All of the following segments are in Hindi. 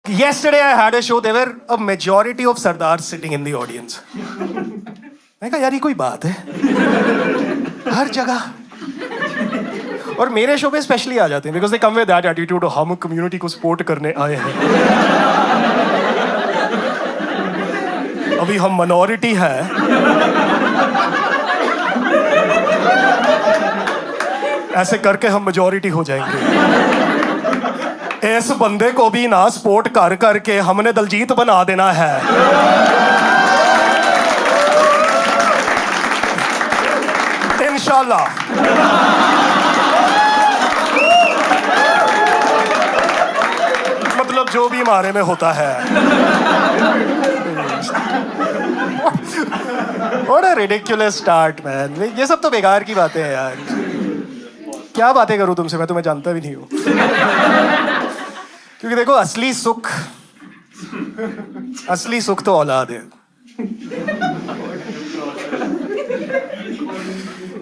Yesterday I had a show. There were a majority of Sardars sitting in the audience. मैं कहा यार ये कोई बात है? हर जगह. और मेरे शो पे स्पेशली आ जाते हैं because they come with that attitude of हम कम्युनिटी को सपोर्ट करने आए हैं. अभी हम minority है. ऐसे करके हम majority हो जाएंगे. इस बंदे को भी ना सपोर्ट कर करके हमने दलजीत बना देना है. इंशाल्लाह. मतलब जो भी हमारे में होता है. What a ridiculous start, man. ये सब तो बेकार की बातें हैं यार. क्या बातें करूं तुमसे, मैं तुम्हें जानता भी नहीं हूं. क्योंकि देखो असली सुख तो औलाद है.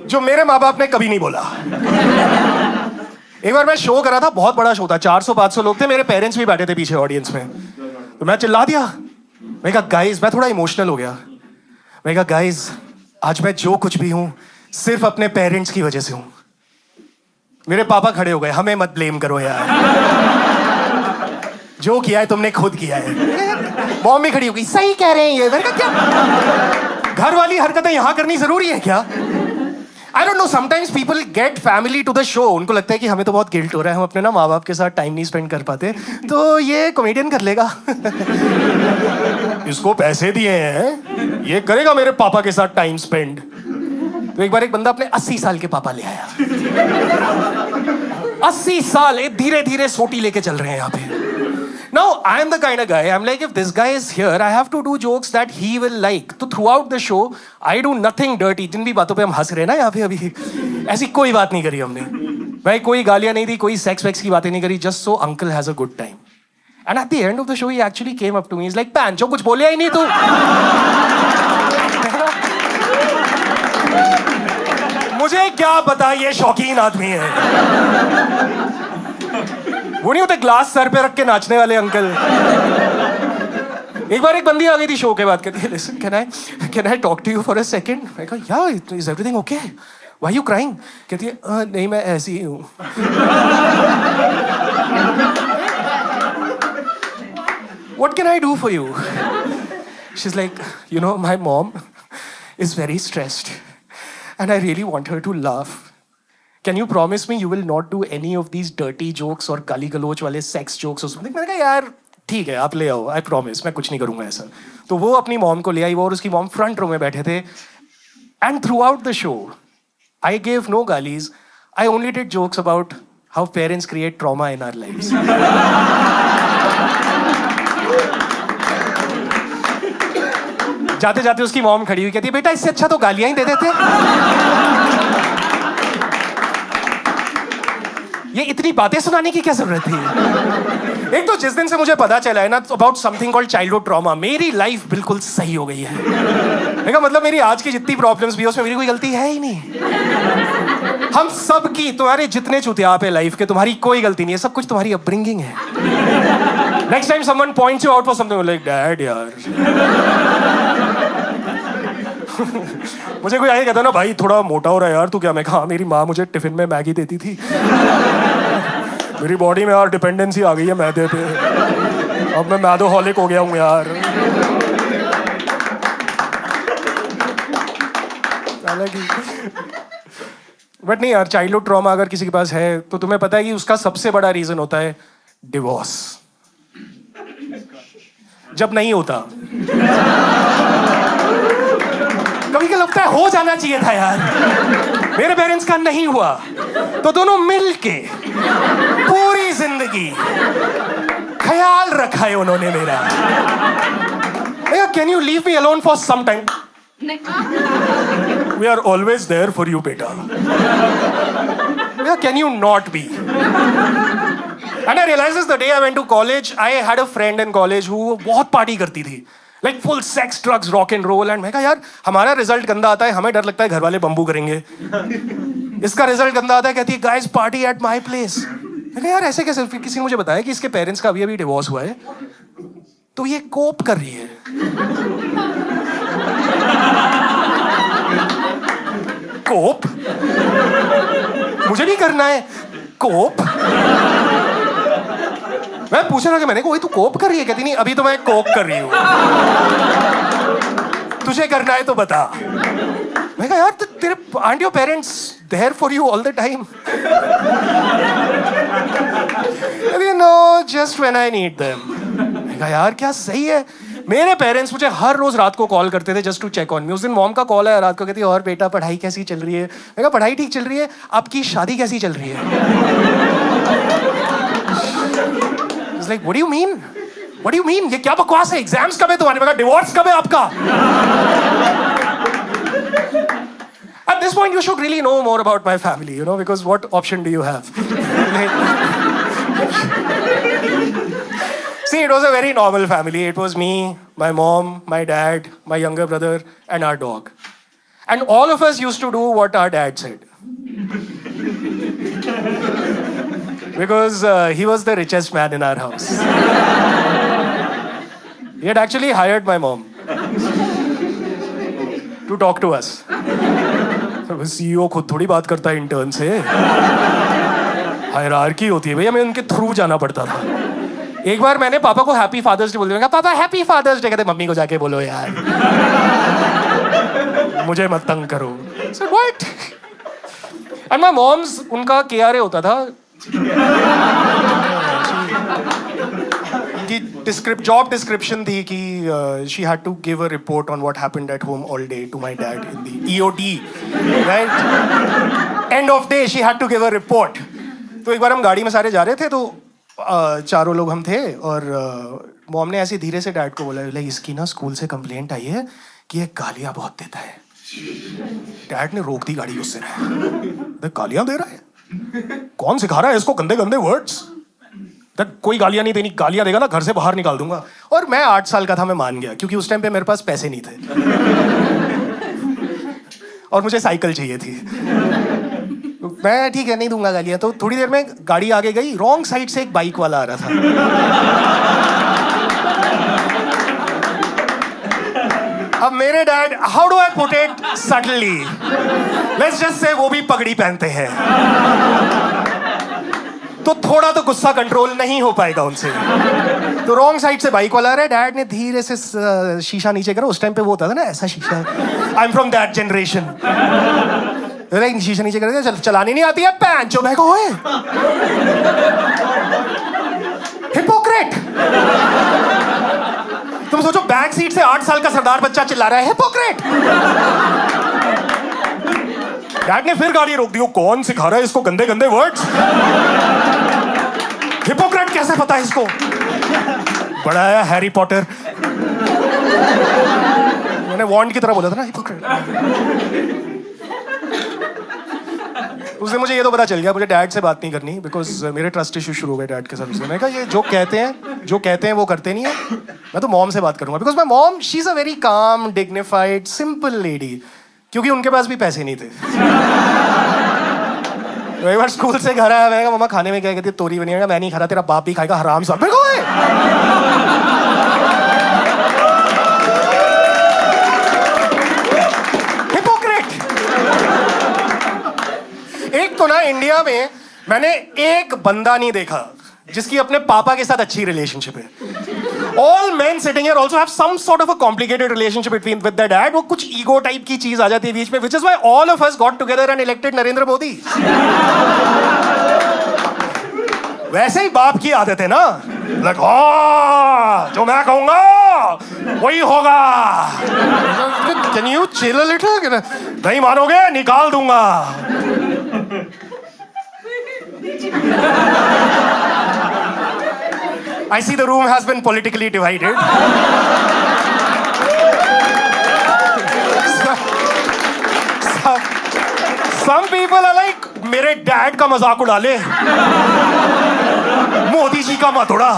जो मेरे माँ बाप ने कभी नहीं बोला. एक बार मैं शो कर रहा था, बहुत बड़ा शो था, 400-500 लोग थे, मेरे पेरेंट्स भी बैठे थे पीछे ऑडियंस में. तो मैं चिल्ला दिया. मैं कहा गाइस, मैं थोड़ा इमोशनल हो गया. मैं कहा गाइस, आज मैं जो कुछ भी हूं सिर्फ अपने पेरेंट्स की वजह से हूं. मेरे पापा खड़े हो गए, हमें मत ब्लेम करो यार. जो किया है तुमने खुद किया है. मॉम भी खड़ी हो गई, सही कह रहे हैं ये. मैंने कहा क्या घर वाली हरकतें यहां करनी जरूरी है क्या? I don't know, sometimes people get family to the show. उनको लगता है कि हमें तो बहुत गिल्ट हो रहा है, हम अपने ना माँ बाप के साथ टाइम नहीं स्पेंड कर पाते, तो ये कॉमेडियन कर लेगा. इसको पैसे दिए हैं, ये करेगा मेरे पापा के साथ टाइम स्पेंड. तो एक बार एक बंदा अपने 80 साल के पापा ले आया. 80 साल धीरे धीरे सोटी लेके चल रहे हैं यहाँ पे. Now, I am the kind of guy, I'm like, if this guy is here, I have to do jokes that he will like. तो throughout the show, I do nothing dirty. जिन भी बातों पे हम हंस रहे हैं ना यहाँ पे अभी, ऐसी कोई बात नहीं करी हमने. भाई कोई गालियाँ नहीं दी, कोई सेक्स वेक्स की बातें नहीं करी, just so uncle has a good time. And at the end of the show, he actually came up to me. He's like, पैंचो कुछ बोलिया ही नहीं तू. मुझे क्या पता ये शौकीन आदमी है. वो नहीं होते ग्लास सर पे रख के नाचने वाले अंकल. एक बार एक बंदी आ गई थी शो के बाद, कहती है listen can I talk to you for a second. मैं कहा या is everything okay, why you crying? कहती है नहीं मैं ऐसी ही हूँ. What can I do for you? She is like you know my mom is very stressed and I really want her to laugh. Can you promise me you will not do any of these dirty jokes or गाली गलोच वाले sex jokes or something? मैंने कहा यार ठीक है आप ले आओ, I promise मैं कुछ नहीं करूँगा ऐसा. तो वो अपनी मॉम को ले आई, वो और उसकी मॉम फ्रंट रो में बैठे थे. And throughout the show, I gave no galis. I only did jokes about how parents create trauma in our lives. जाते जाते उसकी मॉम खड़ी हुई, कहती है बेटा इससे अच्छा तो गालियां ही दे देते. ये इतनी बातें सुनाने की क्या जरूरत थी? एक तो जिस दिन से मुझे पता चला है ना about something called childhood trauma, मेरी लाइफ बिल्कुल सही हो गई है. देखा मतलब मेरी आज की जितनी प्रॉब्लम्स भी है उसमें मेरी कोई गलती है ही नहीं. हम सब की, तुम्हारे जितने चुतियाप है लाइफ के, तुम्हारी कोई गलती नहीं है, सब कुछ तुम्हारी अपब्रिंगिंग है. Next time someone points you out for something like dad यार. मुझे कोई आगे कहता ना भाई थोड़ा मोटा हो रहा है यार तू, क्या? मैं कहा मेरी माँ मुझे टिफिन में मैगी देती थी. मेरी बॉडी में यार डिपेंडेंसी आ गई है मैदे पे, अब मैं मैदोहॉलिक हो गया हूँ यार. बट नहीं यार, चाइल्डहुड ट्रॉमा अगर किसी के पास है तो तुम्हें पता है कि उसका सबसे बड़ा रीजन होता है डिवोर्स. जब नहीं होता कभी क्या लगता है हो जाना चाहिए था यार. मेरे पेरेंट्स का नहीं हुआ तो दोनों मिल के पूरी जिंदगी ख्याल रखा है उन्होंने मेरा. Can you leave me alone for some time? We are always there for you, beta. Yeah, can you not be? And I realized this the day I went to college. I had a friend in college who बहुत पार्टी करती थी, like full sex, drugs, rock and roll. And मैं कहा यार हमारा रिजल्ट गंदा आता है, हमें डर लगता है घर वाले बम्बू करेंगे. इसका रिजल्ट गंदा आता है, कहती है guys party at my place. मैं कहा यार ऐसे कैसे? किसी ने मुझे बताया कि इसके पेरेंट्स का अभी डिवोर्स हुआ है. तो ये कोप कर रही है। कोप? मुझे नहीं करना है कोप। मैं पूछ रहा कि मैंने कोई तू कोप कर रही है? कहती नहीं, अभी तो मैं कोप कर रही हूँ। तुझे करना है तो बता। मैं कहा यार तेरे aren't your parents there for you all the time? No, just when I need them. मैं कहा यार क्या सही है। मेरे पेरेंट्स मुझे हर रोज रात को कॉल करते थे just to check on me. उस दिन मॉम का कॉल आया रात को, कहती और बेटा पढ़ाई कैसी चल रही है? मैं कहा पढ़ाई ठीक चल रही है, आपकी शादी कैसी चल रही है? It's like, what do you mean? What do you mean? ये क्या बकवास है? एग्जाम्स कब है तुम्हारे? मैं कहा डिवोर्स कब है आपका? At this point, you should really know more about my family, you know, because what option do you have? See, it was a very normal family. It was me, my mom, my dad, my younger brother, and our dog. And all of us used to do what our dad said. Because he was the richest man in our house. He had actually hired my mom to talk to us. CEO खुद थोड़ी बात करता है इंटर्न से। हायरार्की होती है भैया, मैं उनके थ्रू जाना पड़ता था। एक बार मैंने पापा को हैप्पी फादर्स डे बोल दिया। पापा हैप्पी फादर्स डे। कहते मम्मी को जाके बोलो यार, मुझे मत तंग करो। So what? And my mom's उनका KRA होता था। जॉब डिस्क्रिप्शन थी कि she had to give a report on what happened at home all day to my dad in the EOD, right? End of day she had to give a report. तो एक बार हम गाड़ी में सारे जा रहे थे, तो चारों लोग हम थे, और मॉम ने ऐसे धीरे से डैड को बोला इसकी ना स्कूल से कंप्लेंट आई है कि ये गालियां बहुत देता है। डैड ने रोक दी गाड़ी उससे। गालियां दे रहा है? कौन सिखा रहा है इसको गंदे गंदे वर्ड्स? कोई गालियां नहीं देनी, गालियां देगा ना घर से बाहर निकाल दूंगा। और मैं 8 साल का था, मैं मान गया, क्योंकि उस टाइम पे मेरे पास पैसे नहीं थे और मुझे साइकिल चाहिए थी। मैं ठीक है नहीं दूंगा गालियां। तो थोड़ी देर में गाड़ी आगे गई, रॉन्ग साइड से एक बाइक वाला आ रहा था। अब मेरे dad, how do I put it subtly, let's just say वो भी पगड़ी पहनते हैं, तो थोड़ा तो गुस्सा कंट्रोल नहीं हो पाएगा उनसे। तो रॉन्ग साइड से बाइक वाला आ रहा है, डैड ने धीरे से शीशा नीचे करा। उस टाइम पे वो होता था ना ऐसा शीशा। I am from that generation. शीशा नीचे कर दिया, चलानी नहीं आती है पैंच जो। मैं कहो हिपोक्रेट। तुम सोचो बैक सीट से 8 साल का सरदार बच्चा चिल्ला रहा है हिपोक्रेट। डैड ने फिर गाड़ी रोक दी। कौन सिखा रहा है इसको गंदे गंदे वर्ड्स? हिपोक्रेट कैसे पता है इसको? बड़ा आया हैरी पॉटर। मैंने वॉन्ड की तरह बोला था ना हिपोक्रेट। उसने मुझे ये तो पता चल गया मुझे डैड से बात नहीं करनी, बिकॉज मेरे ट्रस्ट इशू शुरू हो गए डैड के साथ। मैंने कहा ये जो कहते हैं वो करते नहीं है। मैं तो मॉम से बात करूंगा, because my mom she is a very calm dignified simple lady, क्योंकि उनके पास भी पैसे नहीं थे। तो एक बार स्कूल से घर आया, मैं कहा मम्मा खाने में क्या? कहती तोरी बनी है। मैं नहीं खा रहा, तेरा बाप भी खाएगा हराम सा। मेरे को एक तो ना इंडिया में मैंने एक बंदा नहीं देखा जिसकी अपने पापा के साथ अच्छी रिलेशनशिप है। All men sitting here also have some sort of a complicated relationship with their dad. वो कुछ ईगो टाइप की चीज आ जाती है बीच में, which is why all of us got together and elected Narendra Modi. वैसे ही बाप की आदत है ना, like जो मैं कहूंगा वही होगा। Can you chill a little? नहीं मानोगे निकाल दूंगा। I see the room has been politically divided. Some people are like, मेरे डैड का मजाक उड़ा ले, मोदी जी का मत उड़ा।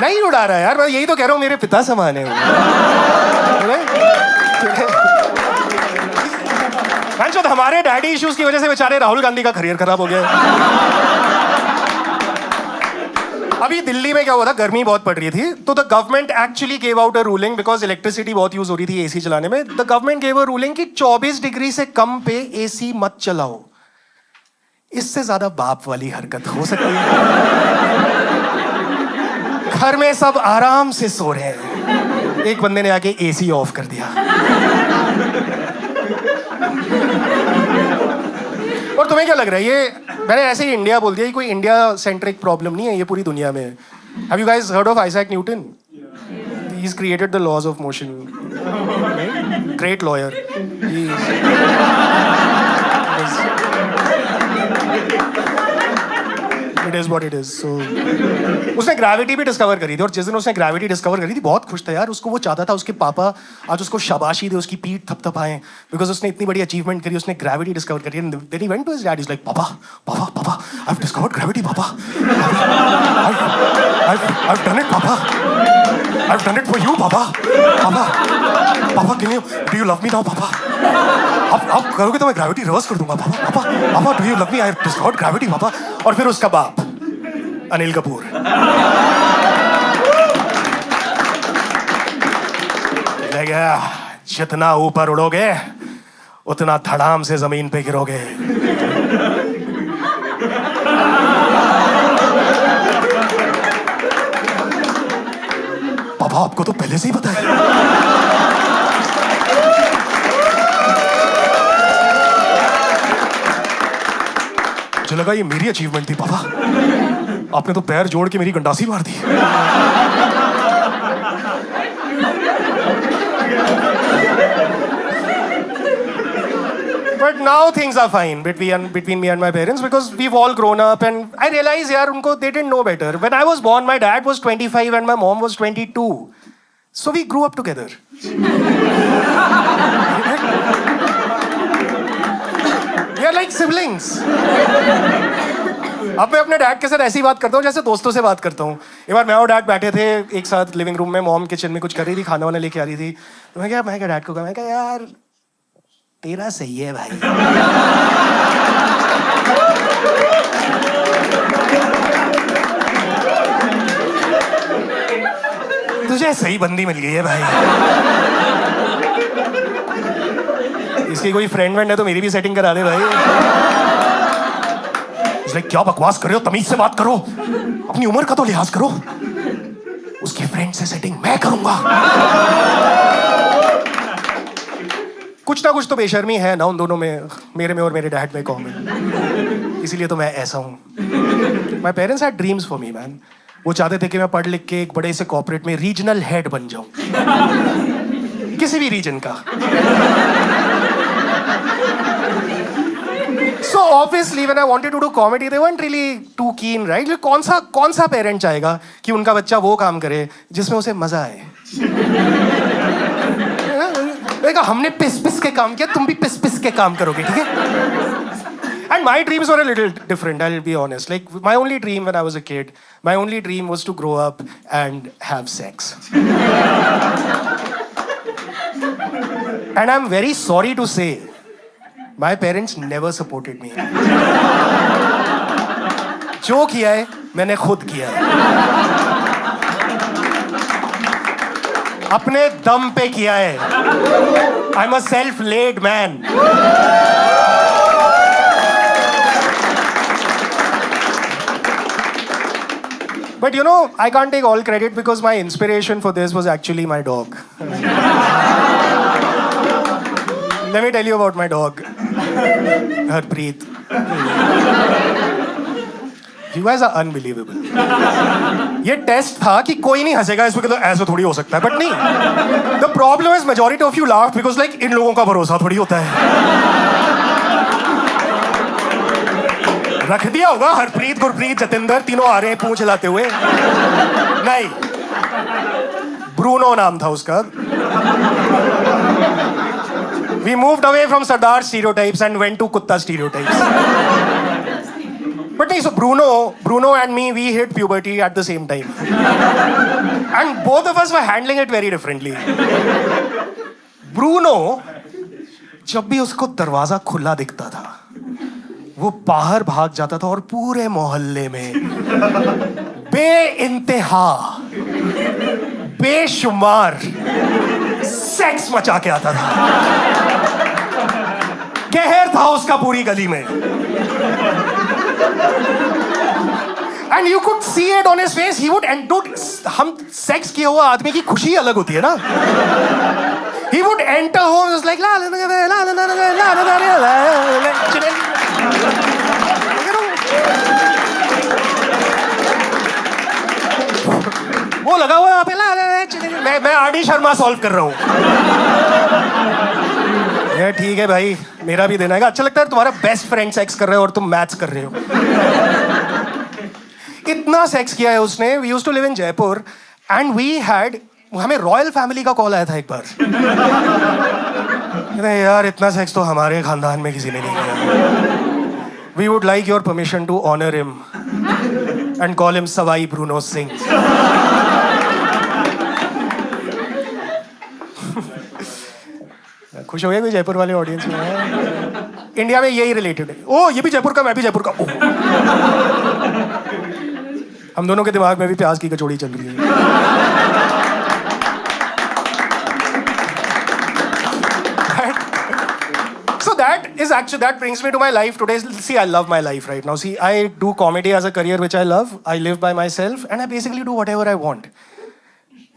नहीं उड़ा रहा यार, मैं यही तो कह रहा हूँ मेरे पिता समान है। हमारे डैडी इश्यूज की वजह से बेचारे राहुल गांधी का करियर खराब हो गया। अभी दिल्ली में क्या हुआ था, गर्मी बहुत पड़ रही थी, तो the government actually gave out a ruling, because electricity बहुत यूज हो रही थी एसी चलाने में. The government gave a ruling कि 24 डिग्री से कम पे एसी मत चलाओ. इससे ज्यादा बाप वाली हरकत हो सकती है? घर में सब आराम से सो रहे हैं, एक बंदे ने आके एसी ऑफ कर दिया. और तुम्हें क्या लग रहा है, ये मैंने ऐसे ही इंडिया बोल दिया, कोई इंडिया सेंट्रिक प्रॉब्लम नहीं है, ये पूरी दुनिया में है. Have you guys heard of Isaac Newton? He is created the laws of motion. Great lawyer. It is what it is. So उसने ग्रेविटी भी डिस्कवर करी थी, और जिस दिन उसने ग्रेविटी डिस्कवर करी थी बहुत खुश था यार. उसको वो चाहता था उसके पापा आज उसको शाबाशी दे, उसकी पीठ थपथपाएं, बिकॉज उसने इतनी बड़ी अचीवमेंट करी, उसने ग्रेविटी डिस्कवर करी. And then he went to his dad, is like पापा पापा पापा आई हैव डिस्कवर्ड ग्रेविटी पापा. आई हैव डन इट पापा. I have done it for you पापा. पापा पापा can you do you love me now पापा? आप करोगे तो मैं ग्रेविटी रिवर्स कर दूंगा पापा. पापा पापा do you love me? I have discovered gravity पापा. और फिर उसका बाप अनिल कपूर, जितना ऊपर उड़ोगे उतना धड़ाम से जमीन पे गिरोगे. पापा आपको तो पहले से ही पता है. मुझे लगा ये मेरी अचीवमेंट थी पापा. आपने तो पैर जोड़ के मेरी गंडासी मार दी. But now things are fine between me and my parents, because we've all grown up, and I realize यार उनको they didn't know better. When I was born, my dad was 25 and my mom was 22. So we grew up together. We are like siblings. अब मैं अपने डैड के साथ ऐसी बात करता हूँ जैसे दोस्तों से बात करता हूँ. एक बार मैं और डैड बैठे थे एक साथ लिविंग रूम में, मॉम किचन में कुछ कर रही थी, खाना वाना लेके आ रही थी. तो मैं क्या डैड को कहा, मैं क्या यार तेरा सही है भाई. तुझे सही बंदी मिल गई है भाई. इसकी कोई फ्रेंड वेंड है तो मेरी भी सेटिंग करा दे भाई. क्या बकवास कर रहे हो, तमीज से बात करो, अपनी उम्र का तो लिहाज करो. उसकी फ्रेंड से सेटिंग मैं करूंगा. कुछ ना कुछ तो बेशर्मी है ना उन दोनों में, मेरे में और मेरे डैड में कॉमन. इसीलिए तो मैं ऐसा हूं. My parents had dreams for me man. वो चाहते थे कि मैं पढ़ लिख के एक बड़े से कॉर्पोरेट में रीजनल हेड बन जाऊं, किसी भी रीजन का. So obviously when I wanted to do comedy, they weren't really too keen, right? कौन सा पेरेंट चाहेगा कि उनका बच्चा वो काम करे जिसमें उसे मजा आए? देखा, हमने पिस के काम किया, तुम भी पिस के काम करोगे, ठीक है? And my dreams were a little different, I'll be honest. Like my only dream when I was a kid, my only dream was to grow up and have sex. And I'm very sorry to say, my parents never supported me. जो किया है मैंने खुद किया है, अपने दम पे किया है. I'm a self-made man. But you know, I can't take all credit because my inspiration for this was actually my dog. Let me tell you about my dog, Harpreet. You guys are unbelievable. ये टेस्ट था कि कोई नहीं हंसेगा इसमें, तो ऐसा थोड़ी हो सकता है, बट नहीं. The problem is majority of you laughed because like इन लोगों का भरोसा थोड़ी होता है. रख दिया होगा हरप्रीत, गुरप्रीत, जतिंदर तीनों आ रहे हैं पूंछ हिलाते हुए. नहीं, ब्रूनो नाम था उसका. We moved away from Sardar stereotypes and went to Kutta stereotypes. But so Bruno and me, we hit puberty at the same time. And both of us were handling it very differently. Bruno, जब भी उसको दरवाजा खुला दिखता था, वो बाहर भाग जाता था और पूरे मोहल्ले में बेइंतहा बेशुमार सेक्स मचा के आता था। कहर था उसका पूरी गली में। And you could see it on his face. He would and dude, हम सेक्स किया हुआ आदमी की खुशी अलग होती है ना। He would enter home just like la la la la la la la la la वो लगा हुआ यहाँ पे मैं आर.डी. शर्मा सॉल्व कर रहा हूँ। ये ठीक है भाई, मेरा भी देना है। अच्छा लगता है तुम्हारा बेस्ट फ्रेंड सेक्स कर रहे हो और तुम मैथ्स कर रहे हो। इतना सेक्स किया है उसने। We used to live in Jaipur and we had, हमें रॉयल फैमिली का कॉल आया था एक बार। यार इतना सेक्स तो हमारे खानदान में किसी ने नहीं किया। We would like your permission to honour him and call him Sawai Bruno Singh. खुश हो गए कोई जयपुर वाले ऑडियंस में? इंडिया में यही रिलेटेड है। ओ ये भी जयपुर का, मैं भी जयपुर का। हम दोनों के दिमाग में भी प्याज की कचौड़ी चल रही है। So that brings me to my life today. See, I love my life right now. See, I do comedy as a career which I love. I live by myself and I basically do whatever I want.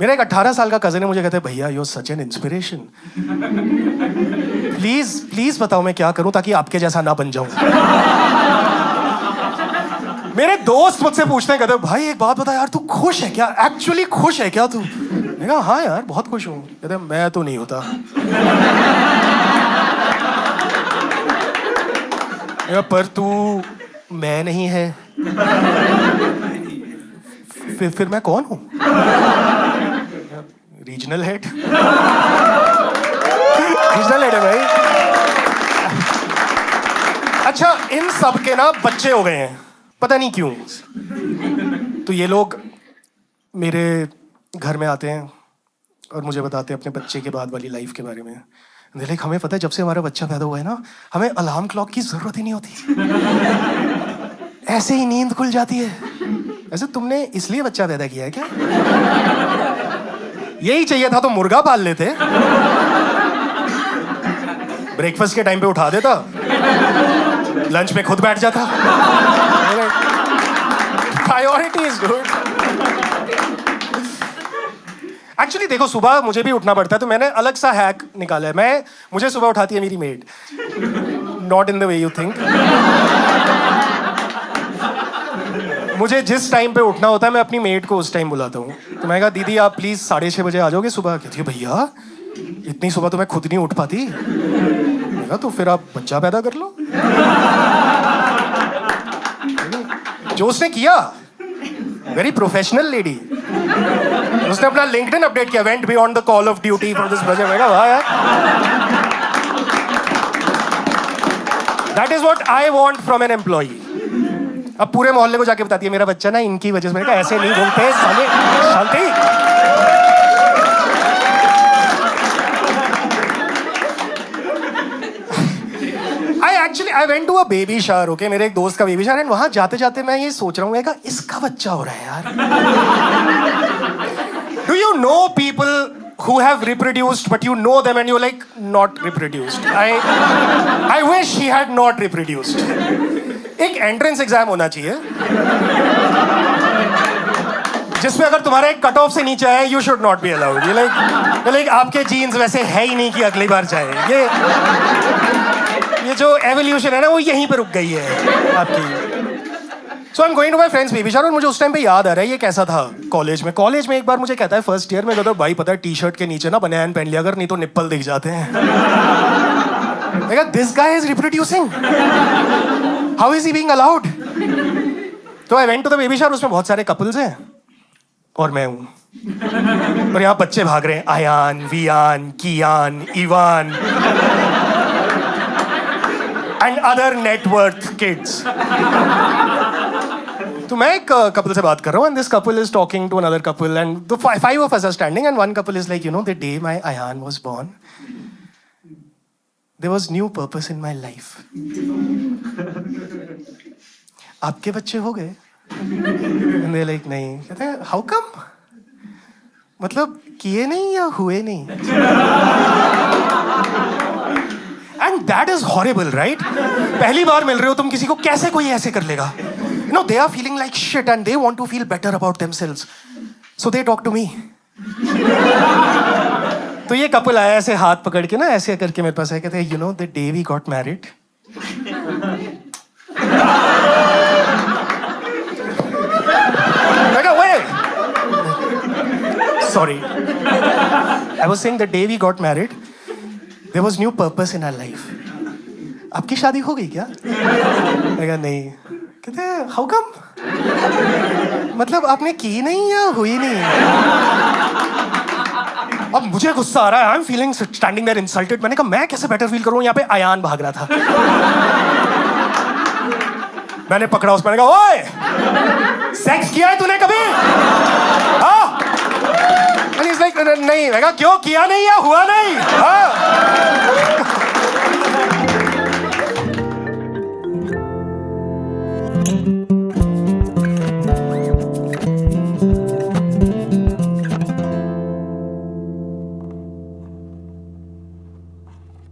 मेरा एक 18 साल का कजन है, मुझे कहता है भैया you're such an inspiration. Please बताओ मैं क्या करूं ताकि आपके जैसा ना बन जाऊं। मेरे दोस्त मुझसे पूछते हैं, कहते भाई एक बात बता यार, तू खुश है क्या? एक्चुअली खुश है क्या तू? मैं कहा हाँ यार बहुत खुश हूँ। कहते मैं तो नहीं होता। पर तू मैं नहीं है। फिर मैं कौन हूँ? Regional head. रीजनल हेड है भाई। अच्छा इन सब के ना बच्चे हो गए हैं, पता नहीं क्यों। तो ये लोग मेरे घर में आते हैं और मुझे बताते हैं अपने बच्चे के बाद वाली लाइफ के बारे में। लाइक हमें पता है जब से हमारा बच्चा पैदा हुआ है ना, हमें अलार्म क्लॉक की जरूरत ही नहीं होती। ऐसे ही नींद खुल जाती है। ऐसे तुमने इसलिए बच्चा पैदा किया है क्या? यही चाहिए था तो मुर्गा पाल लेते। ब्रेकफास्ट के टाइम पे उठा देता, लंच में खुद बैठ जाता। Priorities dude. एक्चुअली देखो सुबह मुझे भी उठना पड़ता है, तो मैंने अलग सा हैक निकाला है। मुझे सुबह उठाती है मेरी made. Not in the way you think. मुझे जिस टाइम पे उठना होता है मैं अपनी मेड को उस टाइम बुलाता हूँ। तो मैं कहा दीदी आप प्लीज 6:30 बजे आ जाओगे सुबह। कहती है भैया इतनी सुबह तो मैं खुद नहीं उठ पाती। मैं कहा तो फिर आप बच्चा पैदा कर लो। जो उसने किया, वेरी प्रोफेशनल लेडी। उसने अपना लिंक्डइन अपडेट किया, went beyond the call of duty for this project. मैं कहा वाह यार, that is what I want from an employee. अब पूरे मोहल्ले को जाके बताती है मेरा बच्चा ना इनकी वजह से। मैंने कहा ऐसे नहीं बोलते साले, शांति। I went to a baby shower. Okay मेरे एक दोस्त का बेबी शावर एंड वहां जाते जाते मैं ये सोच रहा हूँ इसका बच्चा हो रहा है यार। Do you know people who have reproduced but you know them and you're like not reproduced? I wish he had not reproduced. एक एंट्रेंस एग्जाम होना चाहिए जिसमें अगर तुम्हारा एक कट ऑफ से नीचे है you should not be allowed. ये लाइक आपके जीन्स वैसे है ही नहीं कि अगली बार जाए। ये जो एवोल्यूशन है ना वो यहीं पे रुक गई है आपकी। So I am going to my friends baby shower और मुझे उस टाइम पे याद आ रहा है ये कैसा था कॉलेज में। कॉलेज में एक बार मुझे कहता है फर्स्ट ईयर में, कहता है भाई पता है टी शर्ट के नीचे ना बनियान पहन लिया अगर, नहीं तो निप्पल दिख जाते हैं। This guy is reproducing, how is he being allowed? तो I went to the baby shower. उसमें बहुत सारे कपल्स हैं और मैं हूँ, और यहाँ बच्चे भाग रहे हैं, Aayan, Viaan, Kiaan, Ivaan and other net worth kids. तो मैं एक कपल से बात कर रहा हूँ and this couple is talking to another couple and the five of us are standing and one couple is like, you know, the day my Aayan was born there was new purpose in my life. आपके बच्चे हो गए? And they're like, नहीं. कहते हैं, how come? मतलब किए नहीं या हुए नहीं? And that is horrible, right? पहली बार मिल रहे हो तुम किसी को, कैसे कोई ऐसे कर लेगा? You know, they are feeling like shit and they want to feel better about themselves. So they talk to me. तो ये कपल आया ऐसे हाथ पकड़ के ना, ऐसे करके मेरे पास आया, कहते हैं, you know, the day we got married. I go, wait. Sorry. I was saying the day we got married, there was new purpose in our life. आपकी शादी हो गई क्या? मैं कहा नहीं. कहते हैं, how come? मतलब आपने की नहीं या हुई नहीं? अब मुझे गुस्सा आ रहा है. I'm feeling standing there insulted. मैंने कहा मैं कैसे better feel करूँ? यहाँ पे अयान भाग रहा था. मैंने पकड़ा उसको, मैंने कहा ओए, सेक्स किया है तूने कभी? हाँ? And he's like नहीं. मैं कहा क्यों, किया नहीं या हुआ नहीं? हाँ?